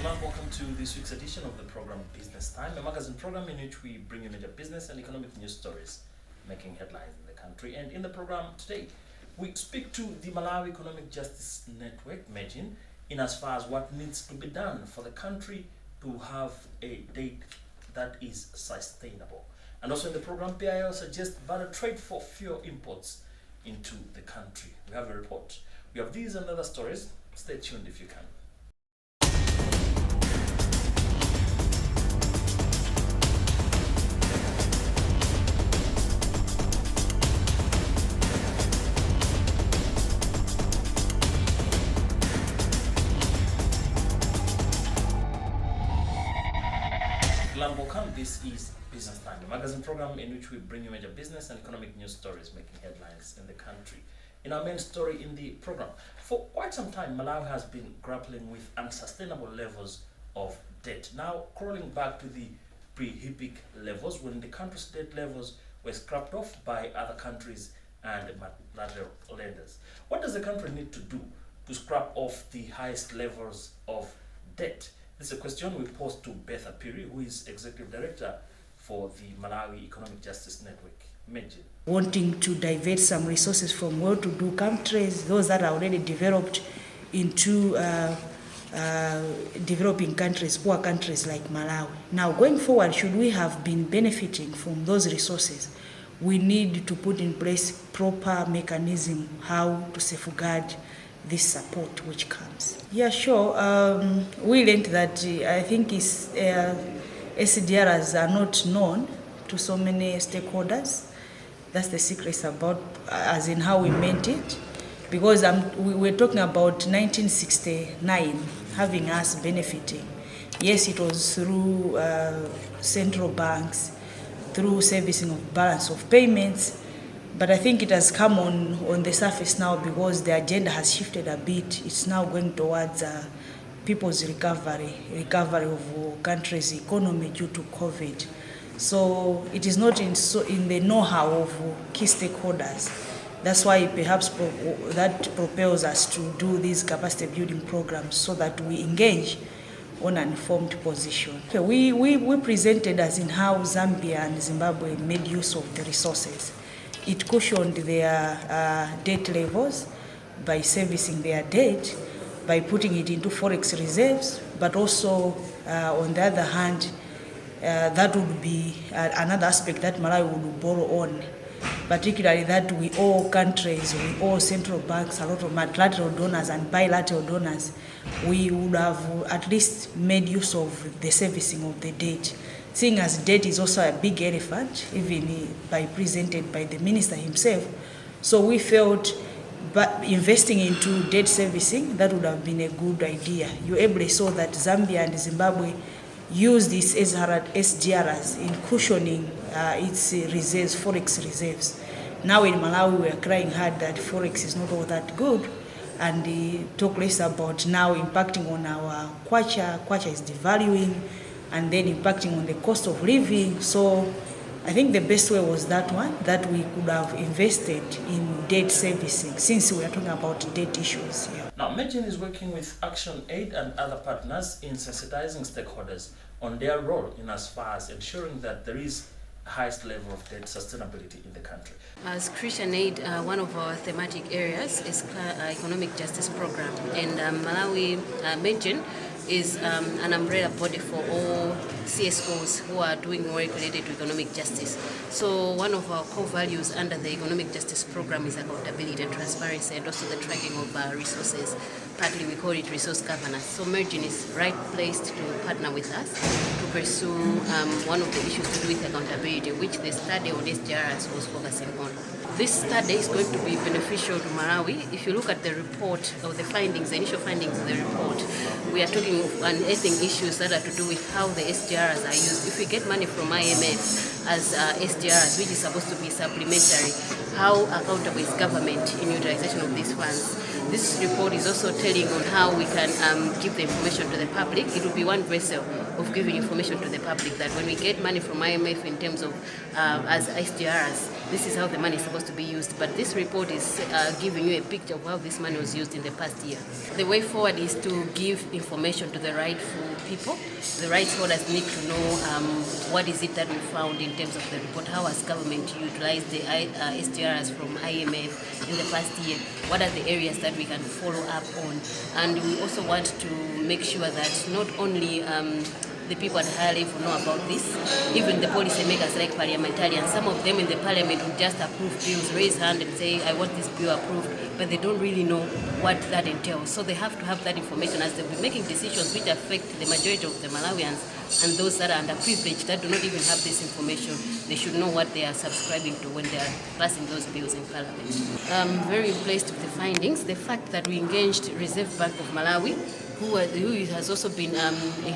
Welcome to this week's edition of the program Business Time, a magazine program in which we bring you major business and economic news stories making headlines in the country. And in the program today, we speak to the Malawi Economic Justice Network, MEGIN, in as far as what needs to be done for the country to have a date that is sustainable. And also in the program, PIL suggests better trade for fuel imports into the country. We have a report. We have these and other stories. Stay tuned if you can. Welcome. This is Business Time, a magazine program in which we bring you major business and economic news stories making headlines in the country. In our main story in the program, for quite some time, Malawi has been grappling with unsustainable levels of debt. Now, crawling back to the pre-HIPC levels, when the country's debt levels were scrapped off by other countries and multilateral lenders. What does the country need to do to scrap off the highest levels of debt? This is a question we posed to Betha Piri, who is Executive Director for the Malawi Economic Justice Network, MEGIN. Wanting to divert some resources from well-to-do countries, those that are already developed, into developing countries, poor countries like Malawi. Now, going forward, should we have been benefiting from those resources, we need to put in place proper mechanism how to safeguard this support which comes. Yeah, sure. We learned that I think SDRs are not known to so many stakeholders. That's the secret about, as in how we meant it. Because we were talking about 1969 having us benefiting. Yes, it was through central banks, through servicing of balance of payments. But I think it has come on the surface now because the agenda has shifted a bit. It's now going towards people's recovery of countries' economy due to COVID. So it is not in the know-how of key stakeholders. That's why perhaps that propels us to do these capacity building programs so that we engage on an informed position. Okay, we presented as in how Zambia and Zimbabwe made use of the resources. It cushioned their debt levels by servicing their debt, by putting it into forex reserves, but also, on the other hand, that would be another aspect that Malawi would borrow on, particularly that we owe countries, we owe central banks, a lot of multilateral donors and bilateral donors. We would have at least made use of the servicing of the debt. Seeing as debt is also a big elephant, even presented by the minister himself. So we felt investing into debt servicing, that would have been a good idea. You ably saw that Zambia and Zimbabwe used these SDRs in cushioning its reserves, forex reserves. Now in Malawi, we are crying hard that forex is not all that good. And talk less about now impacting on our kwacha. Kwacha is devaluing, and then impacting on the cost of living. So I think the best way was that one, that we could have invested in debt servicing, since we are talking about debt issues here. Now, MEGIN is working with Action Aid and other partners in sensitizing stakeholders on their role in as far as ensuring that there is the highest level of debt sustainability in the country. As Christian Aid, one of our thematic areas is economic justice program, and Malawi MEGIN is an umbrella body for all CSOs who are doing work related to economic justice. So one of our core values under the economic justice program is accountability and transparency, and also the tracking of resources. Partly we call it resource governance. So MEGIN is right placed to partner with us to pursue one of the issues to do with accountability, which the study on SGRs was focusing on. This study is going to be beneficial to Malawi. If you look at the report of the findings, the initial findings of the report, we are talking of unearthing issues that are to do with how the SGRs are used. If we get money from IMF as SGRs, which is supposed to be supplementary, how accountable is government in utilization of these funds? This report is also telling on how we can give the information to the public. It will be one vessel of giving information to the public that when we get money from IMF in terms of as SDRs, this is how the money is supposed to be used. But this report is giving you a picture of how this money was used in the past year. The way forward is to give information to the rightful people. The rights holders need to know what is it that we found in terms of the report. How has government utilized the SDRs from IMF in the past year? What are the areas that we can follow up on? And we also want to make sure that not only the people at higher level know about this, even the policy makers like parliamentarians, some of them in the parliament will just approve bills, raise hand and say, I want this bill approved, but they don't really know what that entails. So they have to have that information as they'll be making decisions which affect the majority of the Malawians, and those that are underprivileged that do not even have this information, they should know what they are subscribing to when they are passing those bills in parliament. I'm very pleased with the findings. The fact that we engaged Reserve Bank of Malawi, who has also been a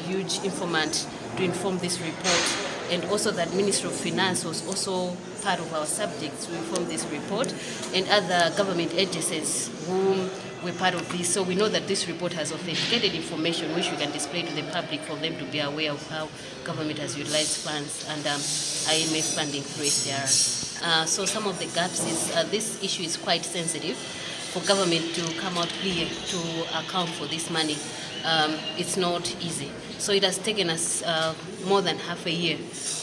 huge informant to inform this report, and also that Ministry of Finance was also part of our subjects to inform this report, and other government agencies who were part of this. So we know that this report has authenticated information which we can display to the public for them to be aware of how government has utilized funds and IMF funding through SDR. So some of the gaps is this issue is quite sensitive for government to come out clear to account for this money. It's not easy. So it has taken us more than half a year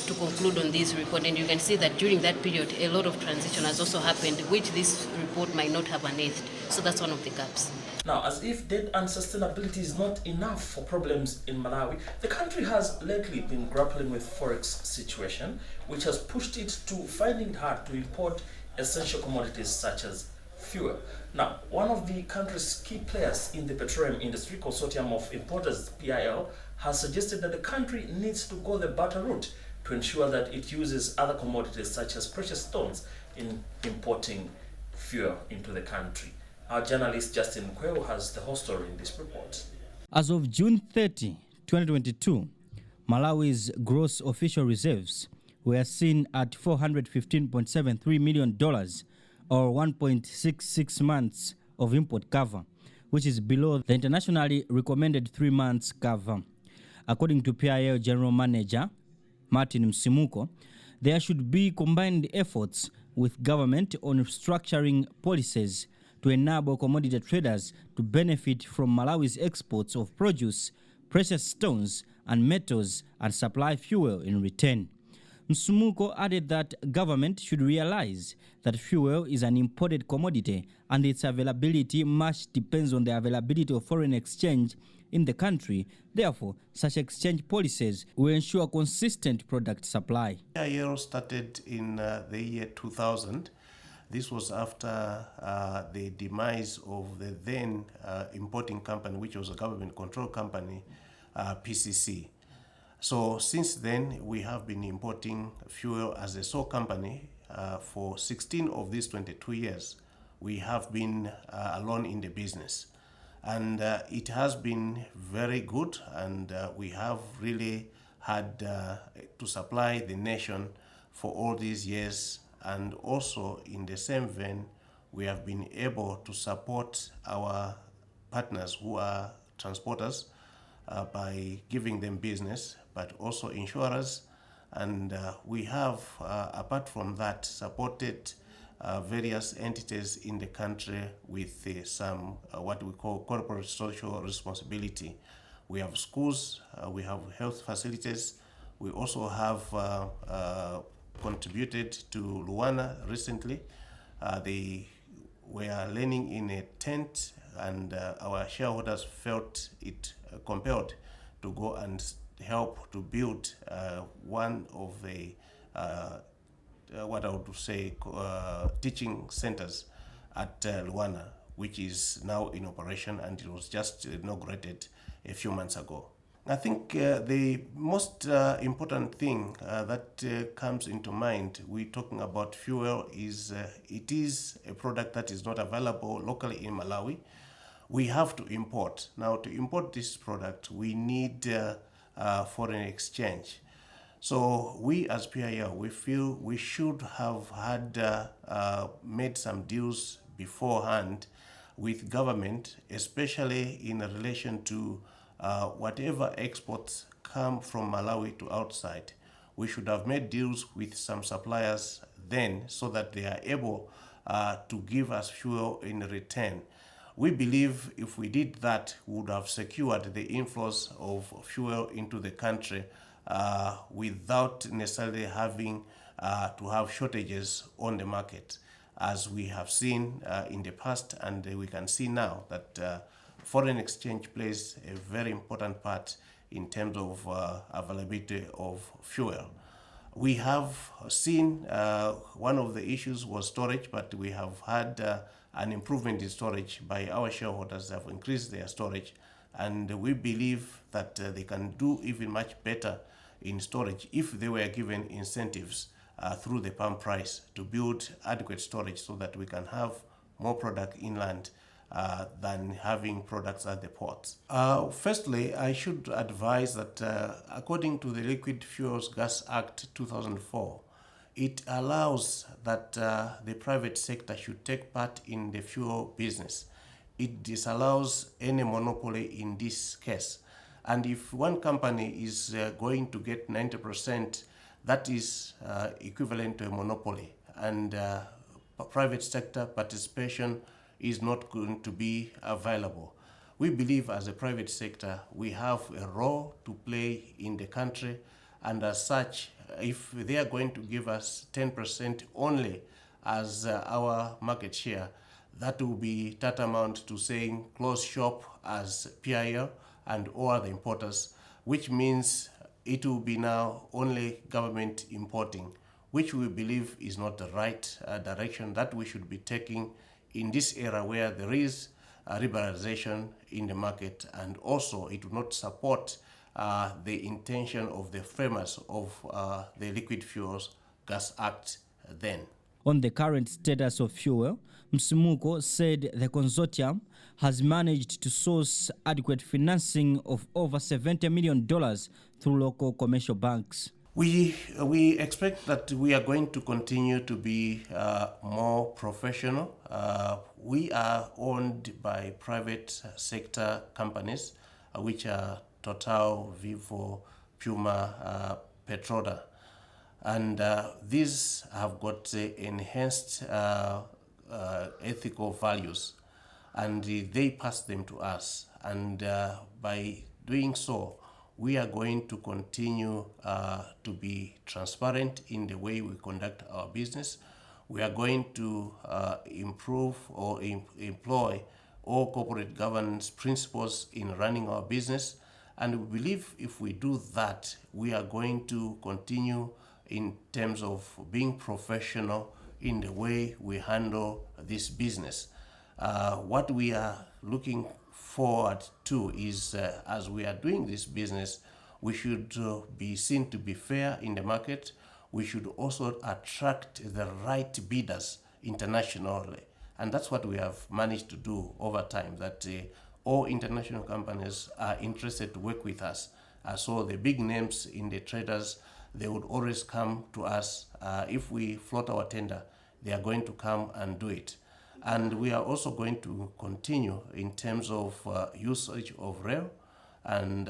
to conclude on this report, and you can see that during that period a lot of transition has also happened which this report might not have unearthed. So that's one of the gaps. Now, as if debt and sustainability is not enough for problems in Malawi, the country has lately been grappling with forex situation, which has pushed it to finding it hard to import essential commodities such as fuel. Now, one of the country's key players in the petroleum industry, Consortium of Importers, PIL, has suggested that the country needs to go the barter route to ensure that it uses other commodities such as precious stones in importing fuel into the country. Our journalist Justin Kweo has the whole story in this report. As of June 30, 2022, Malawi's gross official reserves were seen at $415.73 million, or 1.66 months of import cover, which is below the internationally recommended 3 months cover. According to PIL General Manager Martin Msimuko, there should be combined efforts with government on structuring policies to enable commodity traders to benefit from Malawi's exports of produce, precious stones, and metals, and supply fuel in return. Msumuko added that government should realize that fuel is an imported commodity and its availability much depends on the availability of foreign exchange in the country. Therefore, such exchange policies will ensure consistent product supply. PIL started in the year 2000. This was after the demise of the then importing company, which was a government control company, PCC. So since then, we have been importing fuel as a sole company for 16 of these 22 years. We have been alone in the business. And it has been very good, and we have really had to supply the nation for all these years. And also in the same vein, we have been able to support our partners who are transporters by giving them business, but also insurers. And we have, apart from that, supported various entities in the country with some what we call corporate social responsibility. We have schools, we have health facilities. We also have contributed to Luana recently. They were learning in a tent, and our shareholders felt it compelled to go and help to build one of the what I would say teaching centers at Luana, which is now in operation, and it was just inaugurated a few months ago. I think the most important thing that comes into mind, we're talking about fuel, is it is a product that is not available locally in Malawi. We have to import. Now, to import this product, we need foreign exchange. So we as PIL, we feel we should have had made some deals beforehand with government, especially in relation to whatever exports come from Malawi to outside. We should have made deals with some suppliers then so that they are able to give us fuel in return. We believe if we did that, we would have secured the inflows of fuel into the country without necessarily having to have shortages on the market, as we have seen in the past, and we can see now that foreign exchange plays a very important part in terms of availability of fuel. We have seen one of the issues was storage, but we have had an improvement in storage by our shareholders. Have increased their storage, and we believe that they can do even much better in storage if they were given incentives through the pump price to build adequate storage so that we can have more product inland than having products at the ports. Firstly, I should advise that according to the Liquid Fuels Gas Act 2004, it allows that the private sector should take part in the fuel business. It disallows any monopoly in this case. And if one company is going to get 90%, that is equivalent to a monopoly. And private sector participation is not going to be available. We believe as a private sector, we have a role to play in the country, and as such, if they are going to give us 10% only as our market share, that will be tantamount to saying close shop as PIL and all the importers, which means it will be now only government importing, which we believe is not the right direction that we should be taking in this era where there is liberalization in the market, and also it will not support the intention of the framers of the Liquid Fuels Gas Act then. On the current status of fuel, Msimuko said the consortium has managed to source adequate financing of over $70 million through local commercial banks. We expect that we are going to continue to be more professional. We are owned by private sector companies, which are Total, Vivo, Puma, Petroda. And these have got enhanced ethical values, and they pass them to us. And by doing so, we are going to continue to be transparent in the way we conduct our business. We are going to improve or employ all corporate governance principles in running our business. And we believe if we do that, we are going to continue in terms of being professional in the way we handle this business. What we are looking forward to is as we are doing this business, we should be seen to be fair in the market. We should also attract the right bidders internationally. And that's what we have managed to do over time, that all international companies are interested to work with us. So the big names in the traders, they would always come to us. If we float our tender, they are going to come and do it. And we are also going to continue in terms of usage of rail, and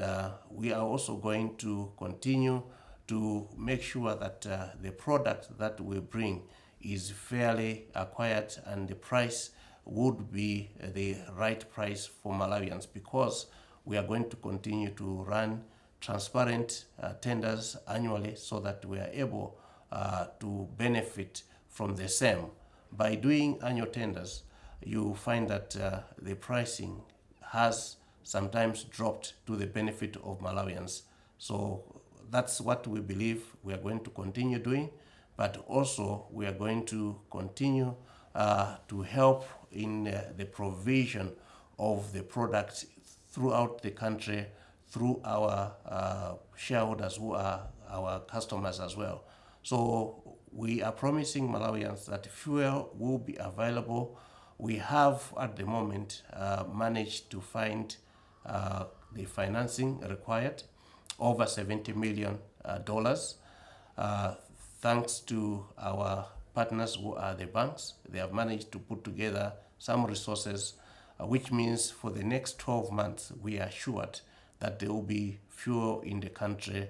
we are also going to continue to make sure that the product that we bring is fairly acquired and the price would be the right price for Malawians, because we are going to continue to run transparent tenders annually so that we are able to benefit from the same. By doing annual tenders, you find that the pricing has sometimes dropped to the benefit of Malawians. So that's what we believe we are going to continue doing, but also we are going to continue to help in the provision of the products throughout the country through our shareholders who are our customers as well. So we are promising Malawians that fuel will be available. We have at the moment managed to find the financing required, over $70 million, thanks to our partners who are the banks. They have managed to put together some resources, which means for the next 12 months, we are assured that there will be fuel in the country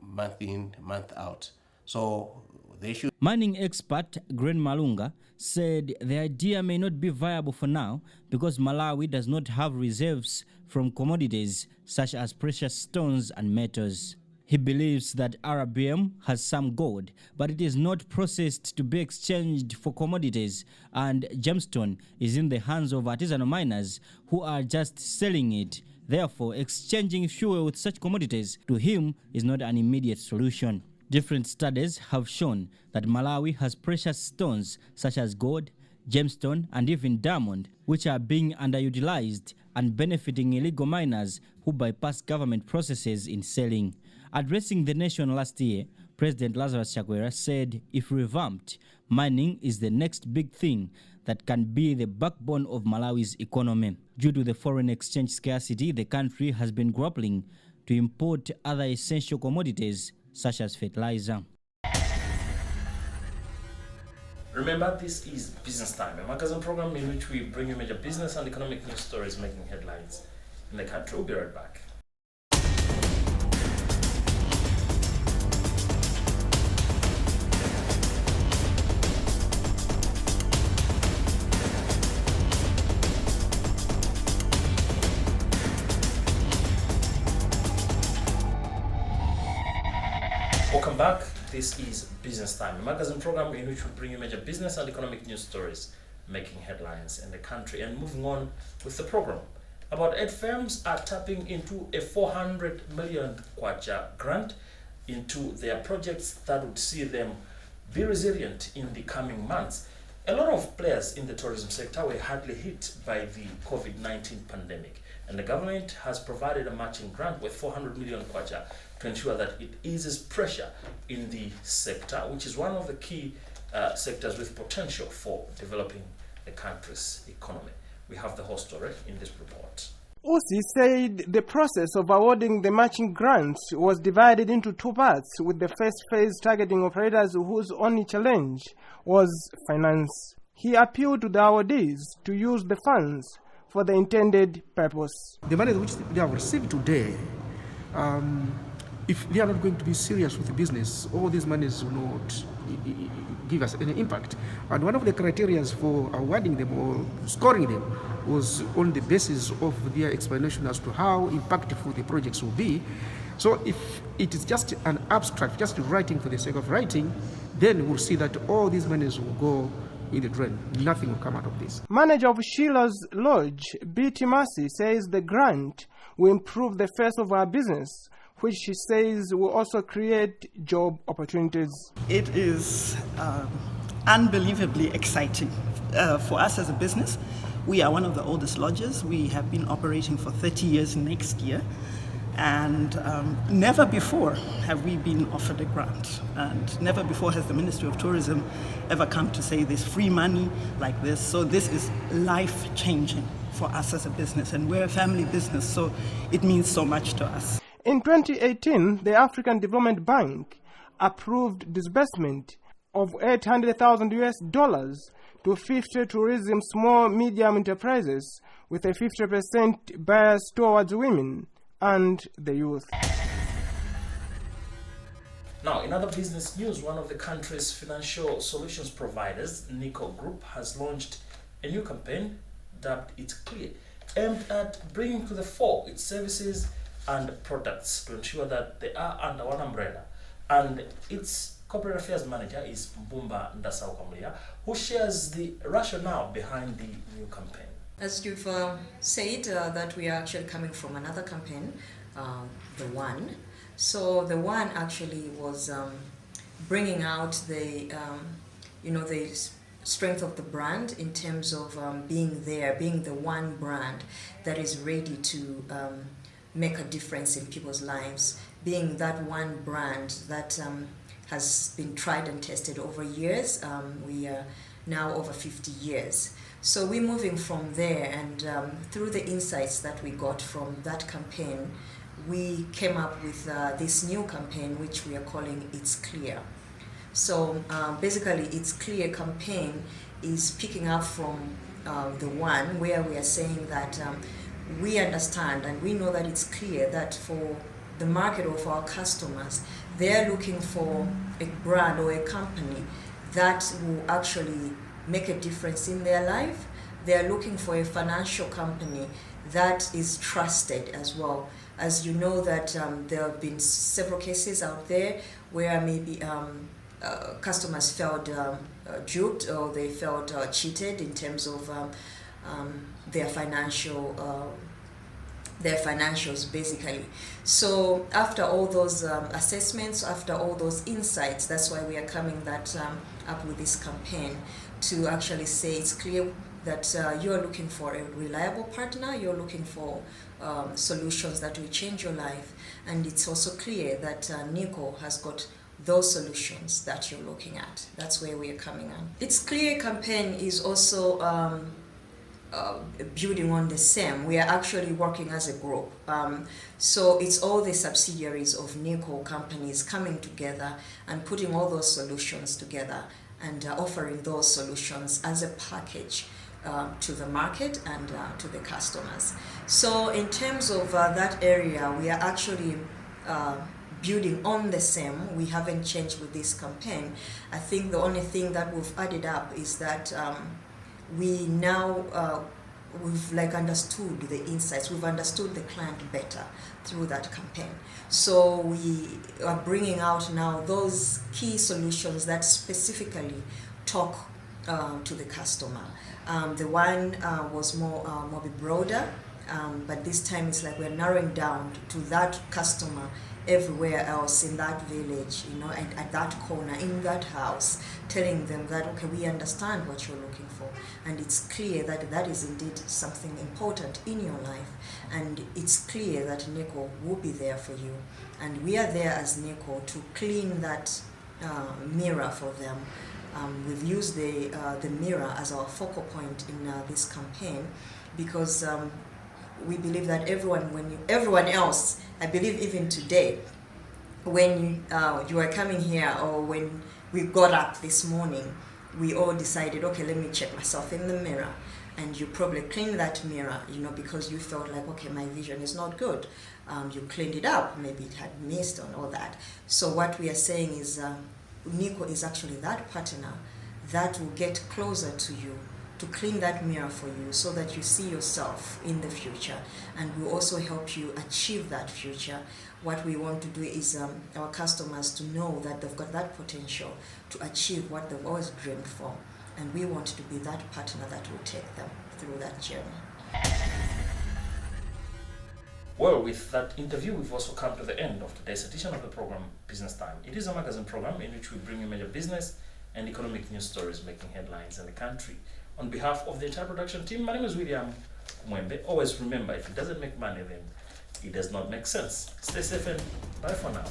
month in, month out. So they should. Mining expert Gren Malunga said the idea may not be viable for now because Malawi does not have reserves from commodities such as precious stones and metals. He believes that RBM has some gold, but it is not processed to be exchanged for commodities, and gemstone is in the hands of artisanal miners who are just selling it. Therefore, exchanging fuel with such commodities to him is not an immediate solution. Different studies have shown that Malawi has precious stones such as gold, gemstone, and even diamond, which are being underutilized and benefiting illegal miners who bypass government processes in selling. Addressing the nation last year, President Lazarus Chakwera said if revamped, mining is the next big thing that can be the backbone of Malawi's economy. Due to the foreign exchange scarcity, the country has been grappling to import other essential commodities such as fertilizer. Remember, this is Business Time, a magazine program in which we bring you major business and economic news stories making headlines in the country. We'll be right back. Welcome back. This is Business Time, a magazine program in which we bring you major business and economic news stories making headlines in the country. And moving on with the program, about 8 firms are tapping into a 400 million kwacha grant into their projects that would see them be resilient in the coming months. A lot of players in the tourism sector were hardly hit by the COVID-19 pandemic, and the government has provided a matching grant worth 400 million kwacha to ensure that it eases pressure in the sector, which is one of the key sectors with potential for developing the country's economy. We have the whole story in this report. Usi said the process of awarding the matching grants was divided into 2 parts, with the first phase targeting operators whose only challenge was finance. He appealed to the awardees to use the funds for the intended purpose. The money which they have received today, if they are not going to be serious with the business, all these monies will not give us any impact. And one of the criteria for awarding them or scoring them was on the basis of their explanation as to how impactful the projects will be. So if it is just an abstract, just writing for the sake of writing, then we'll see that all these monies will go in the drain. Nothing will come out of this. Manager of Sheila's Lodge, B.T. Massey, says the grant will improve the face of our business, which she says will also create job opportunities. It is unbelievably exciting for us as a business. We are one of the oldest lodges. We have been operating for 30 years next year. And never before have we been offered a grant. And never before has the Ministry of Tourism ever come to say there's free money like this. So this is life-changing for us as a business. And we're a family business, so it means so much to us. In 2018, the African Development Bank approved disbursement of $800,000 to 50 tourism small medium enterprises with a 50% bias towards women and the youth. Now, in other business news, one of the country's financial solutions providers, Nico Group, has launched a new campaign dubbed It's Clear, aimed at bringing to the fore its services and products to ensure that they are under one umbrella. And its corporate affairs manager is Mbumba Ndasaukamlia, who shares the rationale behind the new campaign. As you've said, that we are actually coming from another campaign, The One. So The One actually was bringing out the, the strength of the brand in terms of being there, being the one brand that is ready to make a difference in people's lives, being that one brand that has been tried and tested over years. We are now over 50 years. So we're moving from there, and through the insights that we got from that campaign, we came up with this new campaign, which we are calling It's Clear. So basically, It's Clear campaign is picking up from the one where we are saying that we understand and we know that it's clear that for the market or for our customers, they're looking for a brand or a company that will actually make a difference in their life. They're looking for a financial company that is trusted as well. As you know that there have been several cases out there where maybe customers felt duped or they felt cheated in terms of their financials basically. So after all those assessments, after all those insights, that's why we are coming up with this campaign to actually say it's clear that you're looking for a reliable partner, you're looking for solutions that will change your life, and it's also clear that Nico has got those solutions that you're looking at. That's where we are coming on. It's clear campaign is also building on the same. We are actually working as a group. So it's all the subsidiaries of Nico companies coming together and putting all those solutions together and offering those solutions as a package to the market and to the customers. So in terms of that area, we are actually building on the same. We haven't changed with this campaign. I think the only thing that we've added up is that we now we've understood the insights, we've understood the client better through that campaign. So we are bringing out now those key solutions that specifically talk to the customer. The one was more broader, but this time it's like we're narrowing down to that customer everywhere else in that village, and at that corner, in that house, telling them that, okay, we understand what you're looking for, and it's clear that that is indeed something important in your life, and it's clear that Nico will be there for you, and we are there as Nico to clean that mirror for them. We've used the mirror as our focal point in this campaign because we believe that everyone else, I believe even today, when you are coming here or when we got up this morning, we all decided, okay, let me check myself in the mirror. And you probably cleaned that mirror, because you felt like, okay, my vision is not good. You cleaned it up, maybe it had mist and all that. So what we are saying is Nico is actually that partner that will get closer to you, to clean that mirror for you so that you see yourself in the future, and will also help you achieve that future. What we want to do is our customers to know that they've got that potential to achieve what they've always dreamed for, and we want to be that partner that will take them through that journey. Well, with that interview, we've also come to the end of today's edition of the program Business Time. It is a magazine program in which we bring you major business and economic news stories making headlines in the country. On behalf of the entire production team, my name is William Mwembe. Always remember, if it doesn't make money, then it does not make sense. Stay safe and bye for now.